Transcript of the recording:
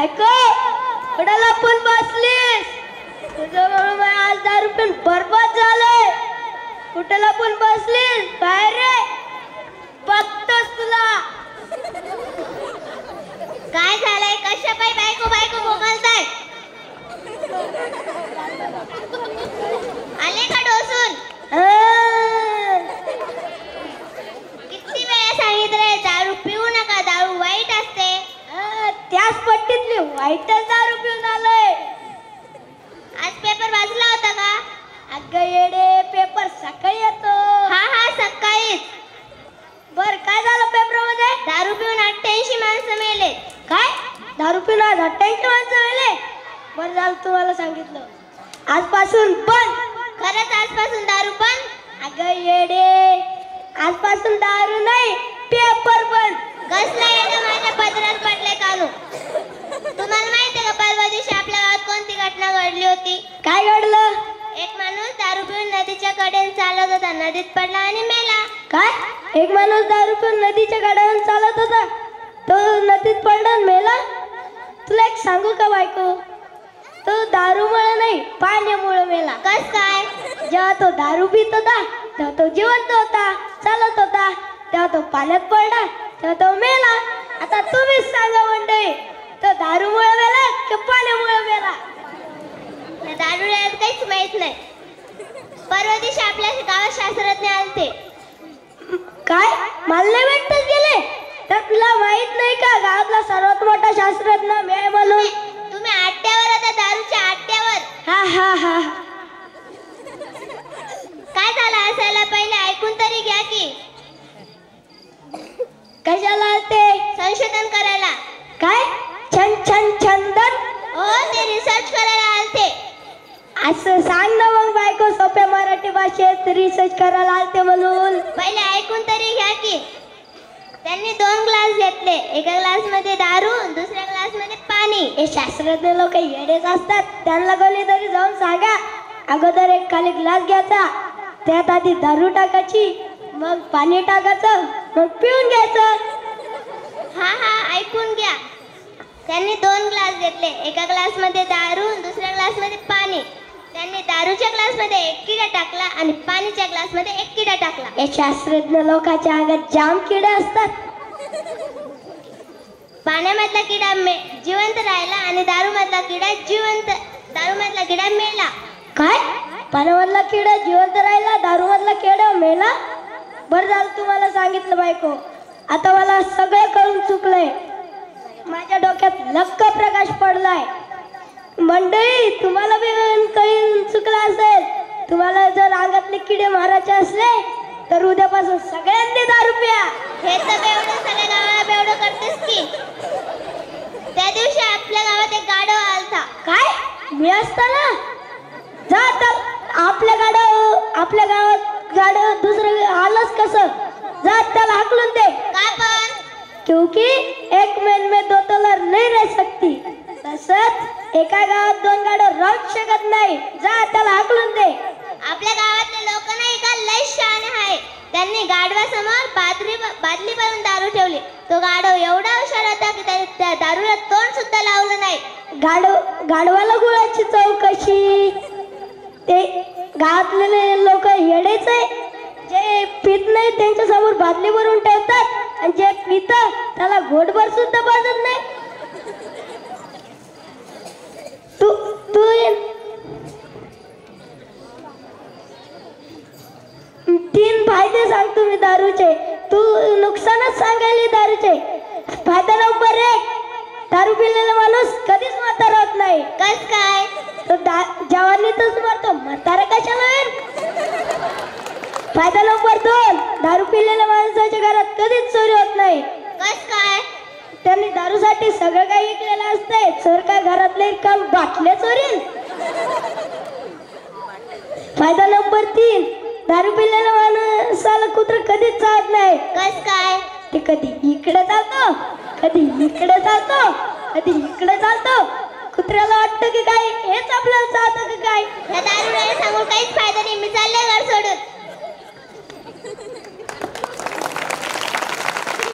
बायको कुणाला पण बसलीस तुझ्यामुळे मी आज 10 रुपये बरबाद झाले. कुठला पण बसलीस बाहेर रे बघतोस तुला. काय झालंय? कशा पायी बायको बायको बोलताय? आले का डोसून? किती वेळा सांगितलंय दारू पिऊ नका, दारू वाईट असते. त्याच पट्टीतली वाईटच दारू पिऊन आलोय. आज पेपर वाचला होता का? अगं येडे पेपर सकाळी येतो. हा सकाळीच. बर काय झालं पेपर मध्ये? दारू पिऊन 88 माणसं मेले. काय? दारू पिऊन 88 माणसं मेले? बर झालं तुम्हाला सांगितलं. आजपासून बंद. खरंच आजपासून दारू बंद? अगं येडे आजपासून दारू नाही पेपर बंद. कसला येडे माझ्या पदरात पडले कानू. तुम्हाला माहितीये का परवा दिवशी आपल्या गावात कोणती घटना घडली होती? काय घडलं? एक माणूस दारू पिऊन नदीच्या कडेने चालत होता, नदीत पडला आणि मेला. काय? एक माणूस दारू पिऊन नदीच्या कडेने चालत होता, तो नदीत पडला आणि मेला? तुला एक सांगू का बायको, तो दारूमुळे नाही पाण्यामुळे मेला. कस काय? जेव्हा तो दारू पित होता तेव्हा तो जिवंत होता, चालत होता, तेव्हा तो पाण्यात पडला, तेव्हा तो मेला. आता तुम्हीच सांगा मंडळी, तो दारूमुळे मेला की पाण्यामुळे मेला? दारूला काहीच माहित नाही. परवा दिवशी आपल्या गावात शास्त्रज्ञ आलते. काय? मला नाही भेटत गेले? तर तुला माहित नाही का गावातला सर्वात मोठा शास्त्रज्ञ मी आहे म्हणून? तुम्ही आट्यावर होता, दारूच्या आट्यावर. हा काय झालं असायला? पहिले ऐकून तरी घ्या की. कशाला आलते? संशोधन करायला. काय? छंदन? हो, ते रिसर्च करायला आलते. असं सांग ना मग बायको, सोप्या मराठी भाषेत रिसर्च करायला आलते म्हणून. पहिले ऐकून तरी घ्या की. त्यांनी 2 ग्लास घेतले, एका ग्लास मध्ये दारू, दुसऱ्या ग्लास मध्ये पाणी. हे शास्त्रज्ञ लोक येडेच असतात, त्यांना कोणीतरी जाऊन सांगा. अगोदर एक खाली ग्लास घ्यायचा, त्यात आधी दारू टाकायची, मग पाणी टाकायचं, मग पिऊन घ्यायचं. हा ऐकून घ्या. त्यांनी 2 ग्लास घेतले, एका ग्लास मध्ये दारू, दुसऱ्या ग्लास मध्ये पाणी. त्यांनी दारूच्या ग्लास मध्ये 1 किडा टाकला आणि पाणीच्या ग्लास मध्ये 1 किडा टाकला. हे शास्त्रज्ञ लोकांच्या अंगात जाम किडे असतात. पाण्यामधला किडा जिवंत राहिला आणि दारूमधला किडा मेला. काय? पाण्यामधला किडा जिवंत राहिला, दारूमधला किडा मेला? बरं झालं तुम्हाला सांगितलं बायको. आता मला सगळं कळून चुकलंय, माझ्या डोक्यात लक्क प्रकाश पडलाय. मंडळी तुम्हाला बी कळून चुकलं असेल. तुम्हाला जर अंगातले किडे मारायचे असले तर उद्यापासून सगळ्यांनी दारू प्या. हे तर बेवडं सगळ्या गावाला बेवडं करतेस की. त्या दिवशी आपल्या गावात एक गाढव आलता. काय? मी असताना? जा तर आपल्या गावात गाढव दुसरं आलंच कसं? जा त्याला हाकलून दे. का पण? क्योंकि एक मैन में 2 तलवार नहीं रह सकती. तसंच एका गावात 2 गाढव राहू शकत नाही. जा त्याला हाकलून दे. आपल्या गावातले लोक नाही का लय शहाणे आहे. त्यांनी गाढवासमोर बादली भरून दारू ठेवली. तो गाढव एवढा हुशार होता की त्याने त्या दारूला तोंड सुद्धा लावलं नाही. गाढवाला गुळाची चव कशी? ते गावातले लोक येडेच आहे. जे पित नाही त्यांच्या समोर बादली भरून ठेवतात आणि जे पित त्याला घोटभर सुद्धा पाजत नाही. तू 3 फायदे सांगतो मी दारूचे. तू नुकसानच सांगायली दारूचे. फायदा नंबर 1, दारू पिलेला माणूस कधीच म्हातारा होत नाही. कस काय? तो जवानीतच मरतो, म्हातारा कशाला होईल? फायदा नंबर 2, दारू पिलेल्या माणसाच्या घरात कधीच चोरी होत नाही. कस काय? त्यांनी दारूसाठी सगळं काही विकलेलं असतंय. चोर काय घरातले काम बाटल्या चोरील? फायदा नंबर 3, दारू पिलेल्या माणसाला कुत्र कधीच चावत नाही. कस काय? ते कधी इकडे जातो, कधी इकडे जातो, कधी इकडे जातो. कुत्र्याला वाटतं की काय हेच आपल्याला चावतं की काय? या दारूला सांगून काहीच फायदा नाही. मी चालले घर सोडून.